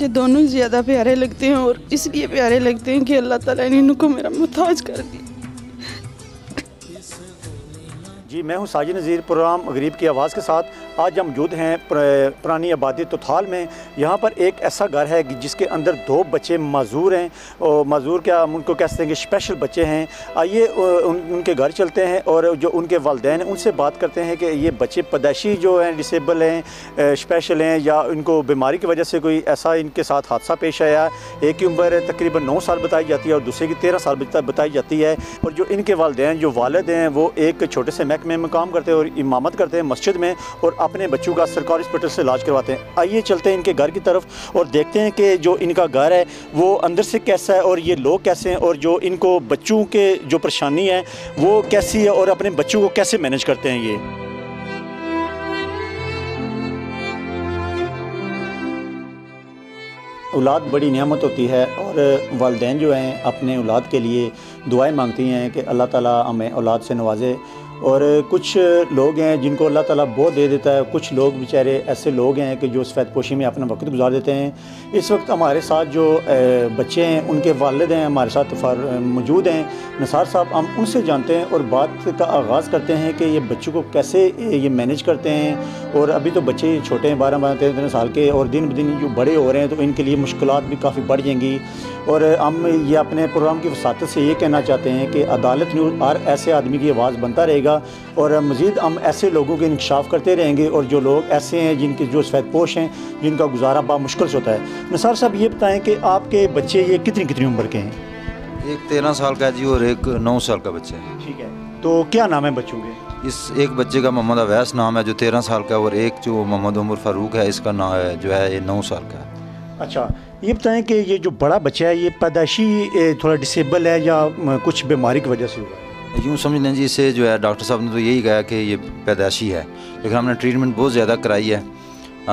मुझे दोनों ही ज़्यादा प्यारे लगते हैं और इसलिए प्यारे लगते हैं कि अल्लाह ताला ने इनको मेरा मुहताज कर दिया। जी, मैं हूं साजिद नज़ीर, प्रोग्राम गरीब की आवाज़ के साथ। आज हम मौजूद हैं पुरानी आबादी तोथाल में। यहाँ पर एक ऐसा घर है जिसके अंदर 2 बच्चे माजूर हैं, और माजूर क्या हम उनको कह सकते हैं कि स्पेशल बच्चे हैं। आइए उनके घर चलते हैं और जो उनके वालिदैन हैं उनसे बात करते हैं कि ये बच्चे पैदाइशी जो हैं डिसेबल हैं, स्पेशल हैं, या इनको बीमारी की वजह से कोई ऐसा इनके साथ हादसा पेश आया। एक की उम्र तकरीबन 9 साल बताई जाती है और दूसरे की 13 साल बताई जाती है। और जो इनके वालिदैन जो वालिद हैं वो एक छोटे से महकमे में काम करते हैं और इमामत करते हैं मस्जिद में, और अपने बच्चों का सरकारी हॉस्पिटल से इलाज करवाते हैं। आइए चलते हैं इनके घर की तरफ और देखते हैं कि जो इनका घर है वो अंदर से कैसा है और ये लोग कैसे हैं, और जो इनको बच्चों के जो परेशानी है वो कैसी है, और अपने बच्चों को कैसे मैनेज करते हैं ये। औलाद बड़ी नेमत होती है और वालिदैन जो हैं अपने औलाद के लिए दुआएं मांगती हैं कि अल्लाह ताला हमें औलाद से नवाजे। और कुछ लोग हैं जिनको अल्लाह ताला बहुत दे देता है, कुछ लोग बेचारे ऐसे लोग हैं कि जो सफ़ेद पोशी में अपना वक्त गुजार देते हैं। इस वक्त हमारे साथ जो बच्चे हैं उनके वालिद हैं हमारे साथ मौजूद हैं। निसार साहब, हम उनसे जानते हैं और बात का आगाज़ करते हैं कि ये बच्चों को कैसे ये मैनेज करते हैं। और अभी तो बच्चे छोटे हैं, 12-12, 13 साल के, और दिन ब दिन जो बड़े हो रहे हैं तो इनके लिए मुश्किलात भी काफ़ी बढ़ जाएंगी। और हम ये अपने प्रोग्राम की वसातत से ये कहना चाहते हैं कि अदालत न्यूज़ हर ऐसे आदमी की आवाज़ बनता रहेगा, और मज़ीद हम ऐसे लोगों के इंकशाफ करते रहेंगे, और जो लोग ऐसे हैं जिनके जो सफ़ेद पोश हैं जिनका गुजारा बामुश्किल से होता है। निसार साहब, ये बताएं कि आपके बच्चे ये कितनी कितनी उम्र के हैं? एक 13 साल का जी और एक 9 साल का बच्चा है। ठीक है, तो क्या नाम है बच्चों के? इस एक बच्चे का मोहम्मद अवैस नाम है जो 13 साल का, और एक जो मोहम्मद उमर फारूक है इसका नाम है जो है ये 9 साल का है। अच्छा, ये बताएं कि ये जो बड़ा बच्चा है ये पैदाइशी थोड़ा डिसेबल है या कुछ बीमारी की वजह से हुआ है? यूँ समझ लें जी, इसे जो है डॉक्टर साहब ने तो यही कहा कि ये पैदाइशी है, लेकिन हमने ट्रीटमेंट बहुत ज़्यादा कराई है,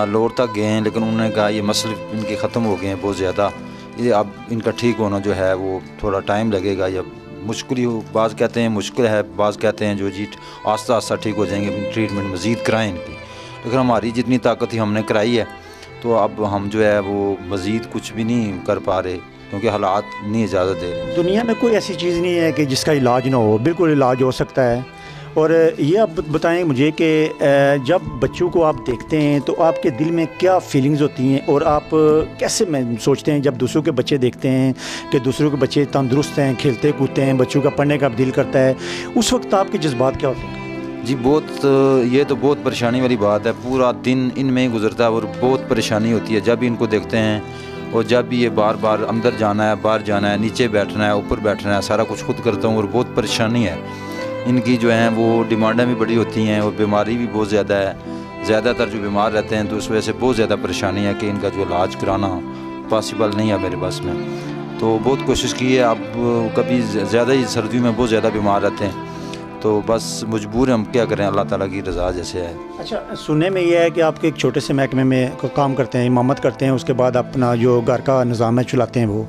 लोर तक गए हैं, लेकिन उन्होंने कहा ये मसले इनके ख़त्म हो गए हैं बहुत ज़्यादा, ये अब इनका ठीक होना जो है वो थोड़ा टाइम लगेगा, या मुश्किल ही हो। बाज़ कहते हैं मुश्किल है, बाज़ कहते हैं जो जी आस्ता आस्ता ठीक हो जाएंगे, ट्रीटमेंट मज़ीद कराएँ इनकी। लेकिन हमारी जितनी ताकत ही हमने कराई है, तो अब हम जो है वो मज़ीद कुछ भी नहीं कर पा रहे क्योंकि हालात नहीं इजाज़त दे रहे। दुनिया में कोई ऐसी चीज़ नहीं है कि जिसका इलाज ना हो, बिल्कुल इलाज हो सकता है। और ये आप बताएं मुझे कि जब बच्चों को आप देखते हैं तो आपके दिल में क्या फीलिंग्स होती हैं, और आप कैसे सोचते हैं जब दूसरों के बच्चे देखते हैं कि दूसरों के बच्चे तंदुरुस्त हैं, खेलते कूदते हैं, बच्चों का पढ़ने का दिल करता है, उस वक्त आपके जज्बात क्या होते हैं? जी ये तो बहुत परेशानी वाली बात है, पूरा दिन इनमें ही गुजरता है और बहुत परेशानी होती है जब इनको देखते हैं। और जब भी ये बार बार अंदर जाना है, बाहर जाना है, नीचे बैठना है, ऊपर बैठना है, सारा कुछ खुद करता हूँ, और बहुत परेशानी है इनकी। जो हैं वो डिमांडें भी बड़ी होती हैं और बीमारी भी बहुत ज़्यादा है। ज़्यादातर जो बीमार रहते हैं तो उस वजह से बहुत ज़्यादा परेशानी है कि इनका जो इलाज कराना पॉसिबल नहीं है मेरे पास में। तो बहुत कोशिश की है, अब कभी ज़्यादा ही सर्दियों में बहुत ज़्यादा बीमार रहते हैं, तो बस मजबूर हम क्या करें, अल्लाह ताला की रज़ा जैसे है। अच्छा, सुनने में ये है कि आपके एक छोटे से महकमे में काम करते हैं, इमामत करते हैं, उसके बाद अपना जो घर का निज़ाम है चलाते हैं वो।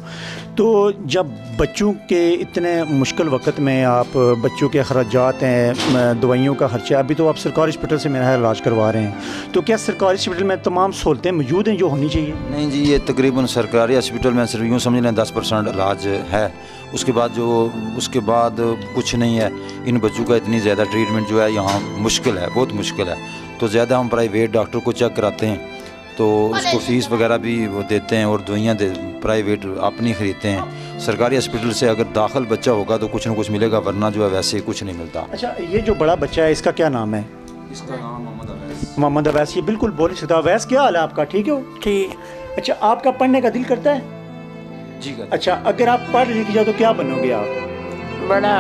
तो जब बच्चों के इतने मुश्किल वक्त में आप बच्चों के अखराजात हैं, दवाइयों का खर्चा, अभी तो आप सरकारी हॉस्पिटल से मेरा इलाज करवा रहे हैं, तो क्या सरकारी हॉस्पिटल में तमाम सहूलतें मौजूद हैं जो होनी चाहिए? नहीं जी, ये तकरीबन सरकारी हॉस्पिटल में सिर्फ यूँ समझ लें 10% इलाज है, उसके बाद कुछ नहीं है। इन बच्चों का इतनी ज़्यादा ट्रीटमेंट जो है यहाँ मुश्किल है, बहुत मुश्किल है। तो ज़्यादा हम प्राइवेट डॉक्टर को चेक कराते हैं, तो उसको फ़ीस वगैरह भी वो देते हैं, और दवाइयाँ प्राइवेट अपनी ख़रीदते हैं। सरकारी हॉस्पिटल से अगर दाखिल बच्चा होगा तो कुछ ना कुछ मिलेगा, वरना जो है वैसे कुछ नहीं मिलता। अच्छा, ये जो बड़ा बच्चा है इसका क्या नाम है? इसका नाम मोहम्मद अवैस। मोहम्मद अवैस, ये बिल्कुल बोल सकता। अवैस, क्या हाल है आपका? ठीक हो? ठीक। अच्छा, आपका पढ़ने का दिल करता है? जी। अच्छा, अगर आप पढ़ लिख जाओ तो क्या बनोगे आप? बड़ा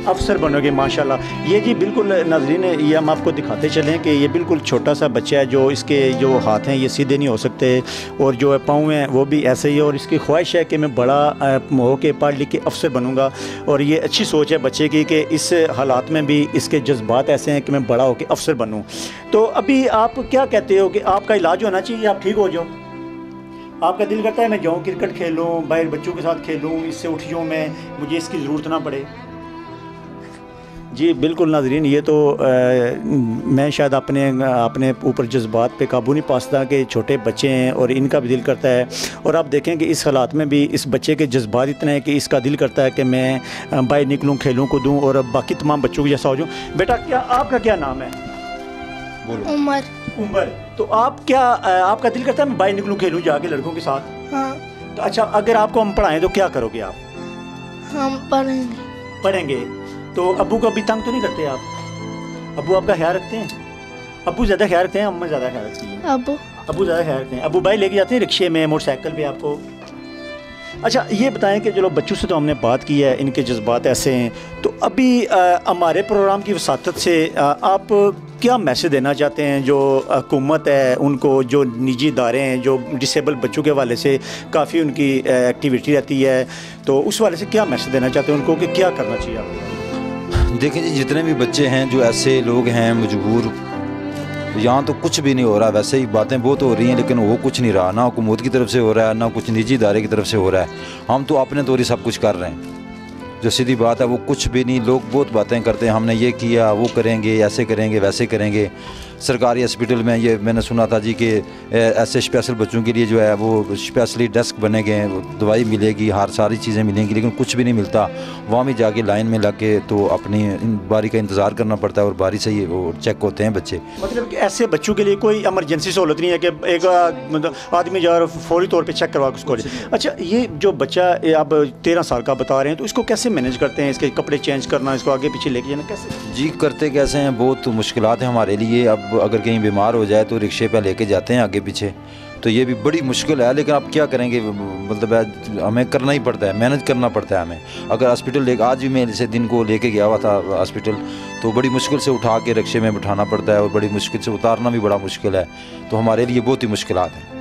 अफसर बनोगे, माशाल्लाह। ये जी बिल्कुल नाज़रीन, ये हम आपको दिखाते चलें कि ये बिल्कुल छोटा सा बच्चा है, जो इसके जो हाथ हैं ये सीधे नहीं हो सकते, और जो पाँव हैं वो भी ऐसे ही है, और इसकी ख्वाहिश है कि मैं बड़ा हो के पढ़ लिख के अफसर बनूंगा। और ये अच्छी सोच है बच्चे की कि इस हालात में भी इसके जज्बात ऐसे हैं कि मैं बड़ा हो के अफसर बनूँ। तो अभी आप क्या कहते हो कि आपका इलाज होना चाहिए, आप ठीक हो जाओ? आपका दिल करता है मैं जाऊँ क्रिकेट खेलूँ, बाहर बच्चों के साथ खेलूँ, इससे उठ जाऊँ मैं, मुझे इसकी ज़रूरत ना पड़े? जी बिल्कुल नाज़रीन, ये तो मैं शायद अपने ऊपर जज्बात पे काबू नहीं पा सकता कि छोटे बच्चे हैं और इनका भी दिल करता है। और आप देखें कि इस हालात में भी इस बच्चे के जज्बात इतने हैं कि इसका दिल करता है कि मैं बाहर निकलूँ, खेलूँ, कूदूँ और बाकी तमाम बच्चों के जैसा हो जाऊँ। बेटा आपका क्या नाम है? बोलो। उमर। तो आपका दिल करता है मैं बाहर निकलूँ, खेलूँ जाके लड़कों के साथ? हाँ। तो अच्छा, अगर आपको हम पढ़ाएं तो क्या करोगे आप? हम पढ़ेंगे। तो अब्बू को अभी तंग तो नहीं करते आप? अब्बू आपका ख्याल रखते हैं? अब्बू ज़्यादा ख्याल रखते हैं, अम्मा ज़्यादा ख्याल रखती हैं? अब्बू ज़्यादा ख्याल रखते हैं। अब्बू भाई लेके जाते हैं रिक्शे में, मोटरसाइकिल पे आपको? अच्छा ये बताएं कि चलो बच्चों से तो हमने बात की है, इनके जज्बात ऐसे हैं, तो अभी हमारे प्रोग्राम की वसातत से आप क्या मैसेज देना चाहते हैं जो हुकूमत है उनको, जो निजी इदारे हैं जो डिसेबल बच्चों के हवाले से काफ़ी उनकी एक्टिविटी रहती है, तो उस वाले से क्या मैसेज देना चाहते हैं उनको कि क्या करना चाहिए आपको? देखें जी, जितने भी बच्चे हैं जो ऐसे लोग हैं मजबूर, यहाँ तो कुछ भी नहीं हो रहा। वैसे ही बातें बहुत हो रही हैं लेकिन वो कुछ नहीं रहा, ना हुकूमत की तरफ से हो रहा है ना कुछ निजी इदारे की तरफ से हो रहा है। हम तो अपने तौर ही सब कुछ कर रहे हैं, जो सीधी बात है वो कुछ भी नहीं। लोग बहुत बातें करते हैं, हमने ये किया, वो करेंगे, ऐसे करेंगे, वैसे करेंगे। सरकारी हॉस्पिटल में ये मैंने सुना था जी कि ऐसे स्पेशल बच्चों के लिए जो है वो स्पेशली डेस्क बने गए हैं, दवाई मिलेगी, हर सारी चीज़ें मिलेंगी, लेकिन कुछ भी नहीं मिलता। वहाँ भी जाके लाइन में लग के तो अपनी बारी का इंतज़ार करना पड़ता है और बारी से ही वो चेक होते हैं बच्चे। मतलब कि ऐसे बच्चों के लिए कोई इमरजेंसी सहूलत नहीं है कि एक मतलब आदमी जा फौरी तौर पर चेक करवा उसको? अच्छा, ये जो बच्चा अब 13 साल का बता रहे हैं, तो इसको कैसे मैनेज करते हैं? इसके कपड़े चेंज करना, इसको आगे पीछे लेके जाना कैसे? जी करते कैसे हैं, बहुत मुश्किलात हैं हमारे लिए। अब अगर कहीं बीमार हो जाए तो रिक्शे पे लेके जाते हैं आगे पीछे, तो ये भी बड़ी मुश्किल है। लेकिन अब क्या करेंगे, मतलब हमें करना ही पड़ता है, मेहनत करना पड़ता है हमें। अगर हॉस्पिटल ले, आज भी मैं इसे दिन को लेके गया हुआ था हॉस्पिटल, तो बड़ी मुश्किल से उठा के रिक्शे में बिठाना पड़ता है और बड़ी मुश्किल से उतारना भी बड़ा मुश्किल है। तो हमारे लिए बहुत ही मुश्किलात हैं।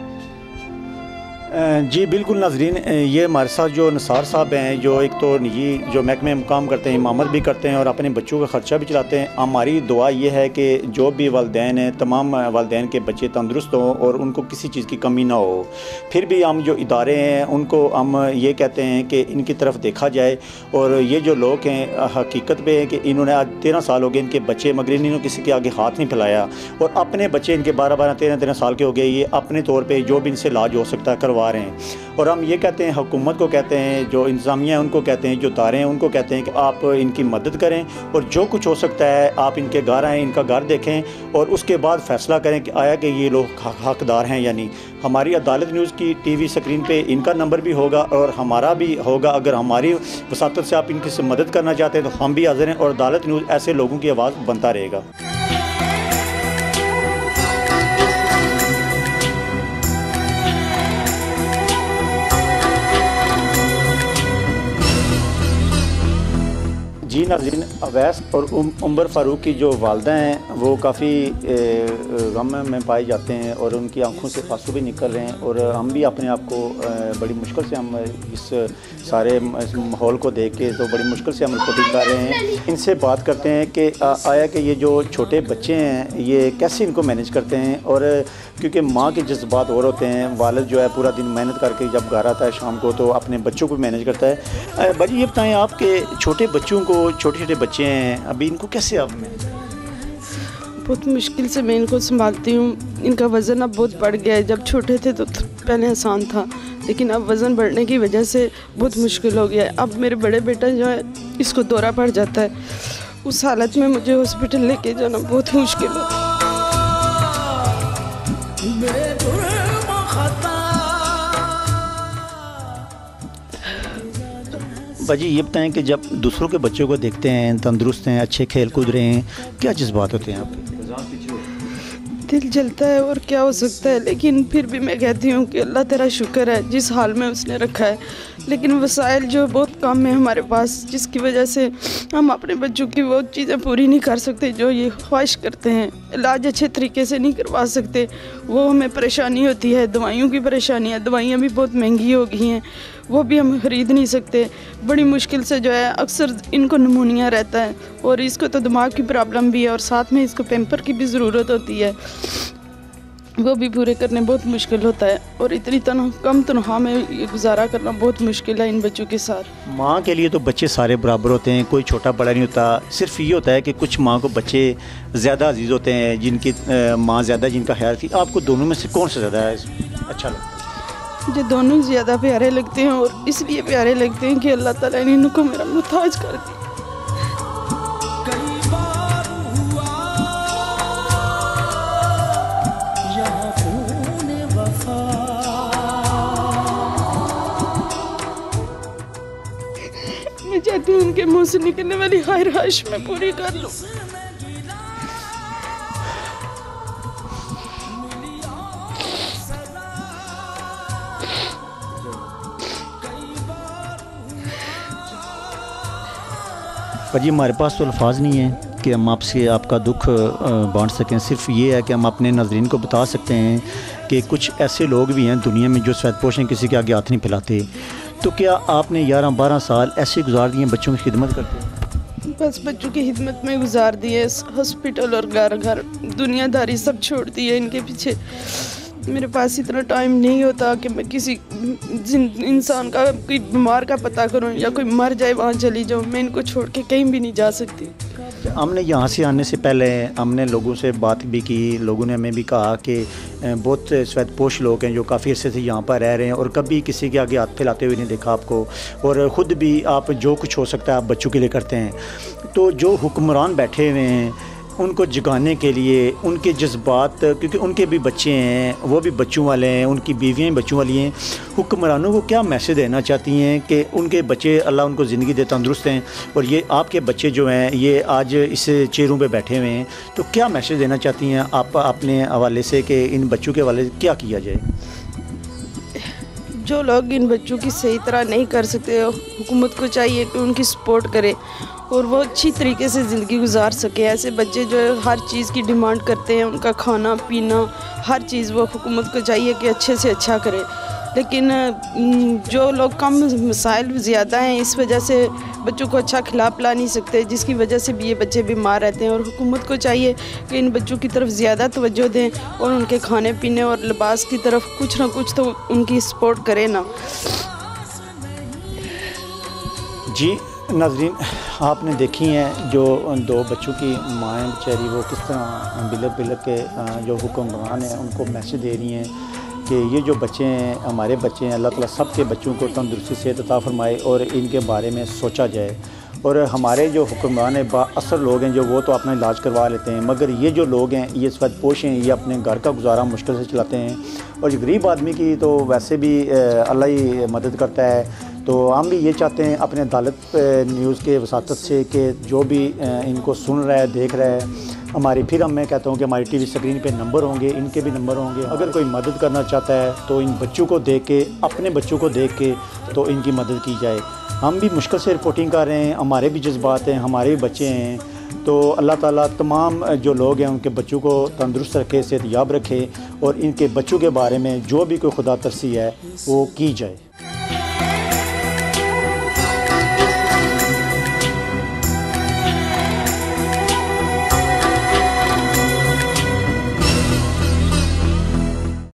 जी बिल्कुल नाजरीन, ये हमारे साथ जो नसार साहब हैं, जो एक तो निजी जो महकमे में काम करते हैं, इमामत भी करते हैं और अपने बच्चों का ख़र्चा भी चलाते हैं। हमारी दुआ ये है कि जो भी वालिदैन हैं, तमाम वालिदैन के बच्चे तंदुरुस्त हों और उनको किसी चीज़ की कमी ना हो। फिर भी हम जो इदारे हैं उनको हम ये कहते हैं कि इनकी तरफ देखा जाए। और ये जो लोग हैं हकीकत पे है कि इन्होंने आज 13 साल हो गए इनके बच्चे, मगर इन्होंने किसी के आगे हाथ नहीं फैलाया और अपने बच्चे इनके 12-12, 13-13 साल के हो गए, ये अपने तौर पर जो भी इनसे इलाज हो सकता है करवा रहे हैं। और हम ये कहते हैं, हुकूमत को कहते हैं, जो इंतज़ामिया है उनको कहते हैं, जो इदारे हैं उनको कहते हैं कि आप इनकी मदद करें और जो कुछ हो सकता है आप इनके घर आएँ, इनका घर देखें और उसके बाद फ़ैसला करें कि आया कि ये लोग हकदार हैं या नहीं। हमारी अदालत न्यूज़ की टीवी स्क्रीन पे इनका नंबर भी होगा और हमारा भी होगा। अगर हमारी वसातत से आप इनकी मदद करना चाहते हैं तो हम भी हाज़िर हैं और अदालत न्यूज़ ऐसे लोगों की आवाज़ बनता रहेगा। जी नाज़रीन, अवैस और उमर फ़ारूक की जो वालदा हैं वो काफ़ी गम में पाए जाते हैं और उनकी आंखों से आंसू भी निकल रहे हैं और हम भी अपने आप को बड़ी मुश्किल से हम इस सारे माहौल को देख के तो बड़ी मुश्किल से हम रिपोर्टिंग कर रहे हैं। इनसे बात करते हैं कि आया कि ये जो छोटे बच्चे हैं ये कैसे इनको मैनेज करते हैं। और क्योंकि माँ के जज्बात और होते हैं, वालिद जो है पूरा दिन मेहनत करके जब घर आता है शाम को तो अपने बच्चों को मैनेज करता है। भाजी ये बताएं आपके छोटे बच्चों को, छोटे छोटे बच्चे हैं अभी, इनको कैसे आप मैनेज? बहुत मुश्किल से मैं इनको संभालती हूँ। इनका वज़न अब बहुत बढ़ गया है। जब छोटे थे तो पहले आसान था, लेकिन अब वज़न बढ़ने की वजह से बहुत मुश्किल हो गया है। अब मेरे बड़े बेटा जो है इसको दौरा पड़ जाता है, उस हालत में मुझे हॉस्पिटल लेके जाना बहुत मुश्किल है। भाजी ये बताएं कि जब दूसरों के बच्चों को देखते हैं तंदुरुस्त हैं, अच्छे खेल कूद रहे हैं, क्या जज्बात होते हैं आपके? दिल जलता है और क्या हो सकता है, लेकिन फिर भी मैं कहती हूँ कि अल्लाह तेरा शुक्र है जिस हाल में उसने रखा है। लेकिन वसाइल जो बहुत कम है हमारे पास, जिसकी वजह से हम अपने बच्चों की वो चीज़ें पूरी नहीं कर सकते जो ये ख्वाहिश करते हैं। इलाज अच्छे तरीके से नहीं करवा सकते, वो हमें परेशानी होती है। दवाइयों की परेशानी है, दवाइयाँ भी बहुत महंगी हो गई हैं, वो भी हम ख़रीद नहीं सकते। बड़ी मुश्किल से जो है अक्सर इनको नमूनिया रहता है और इसको तो दिमाग की प्रॉब्लम भी है और साथ में इसको पैम्पर की भी ज़रूरत होती है। वो भी पूरे करने बहुत मुश्किल होता है, और इतनी कम तनख्वाह में ये गुजारा करना बहुत मुश्किल है इन बच्चों के साथ। माँ के लिए तो बच्चे सारे बराबर होते हैं, कोई छोटा बड़ा नहीं होता। सिर्फ ये होता है कि कुछ माँ को बच्चे ज़्यादा अजीज़ होते हैं, जिनकी माँ ज़्यादा जिनका ख्याल थी। आपको दोनों में से कौन सा ज़्यादा अच्छा लगता है? मुझे दोनों ज़्यादा प्यारे लगते हैं, और इसलिए प्यारे लगते हैं कि अल्लाह ताला ने इनको मेरा मुहताज कर दिया। मैं चाहती हूँ उनके मुँह से निकलने वाली ख्वाहिश मैं पूरी कर लूँ। पर जी हमारे पास तो अल्फाज नहीं है कि हम आपसे आपका दुख बांट सकें। सिर्फ ये है कि हम अपने नाज़रीन को बता सकते हैं कि कुछ ऐसे लोग भी हैं दुनिया में जो सफ़ेदपोश हैं, किसी के आगे हाथ नहीं फैलाते। तो क्या आपने 11-12 साल ऐसे गुजार दिए बच्चों की खिदमत करते? बस बच्चों की खिदमत में गुजार दिए, हॉस्पिटल और घर दुनियादारी सब छोड़ दी है इनके पीछे। मेरे पास इतना टाइम नहीं होता कि मैं किसी इंसान का, कोई बीमार का पता करूं या कोई मर जाए वहाँ चली जाऊं। मैं इनको छोड़ के कहीं भी नहीं जा सकती। हमने यहाँ से आने से पहले हमने लोगों से बात भी की, लोगों ने हमें भी कहा कि बहुत सफ़ेदपोश लोग हैं जो काफ़ी अर्से से यहाँ पर रह रहे हैं और कभी किसी के आगे हाथ फैलाते हुए नहीं देखा आपको, और ख़ुद भी आप जो कुछ हो सकता है आप बच्चों के लिए करते हैं। तो जो हुक्मरान बैठे हुए हैं उनको जगाने के लिए, उनके जज्बात, क्योंकि उनके भी बच्चे हैं, वो भी बच्चों वाले हैं, उनकी बीवियाँ भी बच्चों वाली हैं, हुक्मरानों को क्या मैसेज देना चाहती हैं कि उनके बच्चे, अल्लाह उनको ज़िंदगी दे, तंदुरुस्त हैं, और ये आपके बच्चे जो हैं ये आज इस चेयरों पे बैठे हुए हैं, तो क्या मैसेज देना चाहती हैं आप अपने हवाले से कि इन बच्चों के हवाले से क्या किया जाए? जो लोग इन बच्चों की सही तरह नहीं कर सकते, हुकूमत को चाहिए कि उनकी सपोर्ट करे और वो अच्छी तरीके से ज़िंदगी गुजार सके। ऐसे बच्चे जो हर चीज़ की डिमांड करते हैं, उनका खाना पीना हर चीज़, वो हुकूमत को चाहिए कि अच्छे से अच्छा करे। लेकिन जो लोग कम मसाइल ज़्यादा हैं, इस वजह से बच्चों को अच्छा खिला पिला नहीं सकते, जिसकी वजह से भी ये बच्चे बीमार रहते हैं। और हुकूमत को चाहिए कि इन बच्चों की तरफ ज़्यादा तवज्जो दें और उनके खाने पीने और लिबास की तरफ कुछ ना कुछ तो उनकी सपोर्ट करें ना। जी नाज़रीन, आपने देखी हैं जो दो बच्चों की माएँ बेचारी वो किस तरह बिलक बिलक के जो हुक्मरान हैं उनको मैसेज दे रही हैं कि ये जो बच्चे हैं हमारे बच्चे हैं, अल्लाह ताला सब के बच्चों को तंदुरुस्ती सेहत अता फरमाए और इनके बारे में सोचा जाए। और हमारे जो हुक्मरान हैं बाअसर लोग हैं जो वो तो अपना इलाज करवा लेते हैं, मगर ये जो लोग हैं ये सफ़ेदपोश हैं, ये अपने घर का गुजारा मुश्किल से चलाते हैं। और गरीब आदमी की तो वैसे भी अल्लाह ही मदद करता है। तो हम भी ये चाहते हैं अपने अदालत न्यूज़ के वसातत से कि जो भी इनको सुन रहा है, देख रहा है, हमारी फिर मैं कहता हूँ कि हमारी टीवी स्क्रीन पे नंबर होंगे, इनके भी नंबर होंगे। अगर कोई मदद करना चाहता है तो इन बच्चों को देख के, अपने बच्चों को देख के तो इनकी मदद की जाए। हम भी मुश्किल से रिपोर्टिंग कर रहे हैं, हमारे भी जज्बात हैं, हमारे भी बच्चे हैं। तो अल्लाह ताला तमाम जो लोग हैं उनके बच्चों को तंदुरुस्त रखे, सेहतयाब रखे और इनके बच्चों के बारे में जो भी कोई खुदा तरसी है वो की जाए।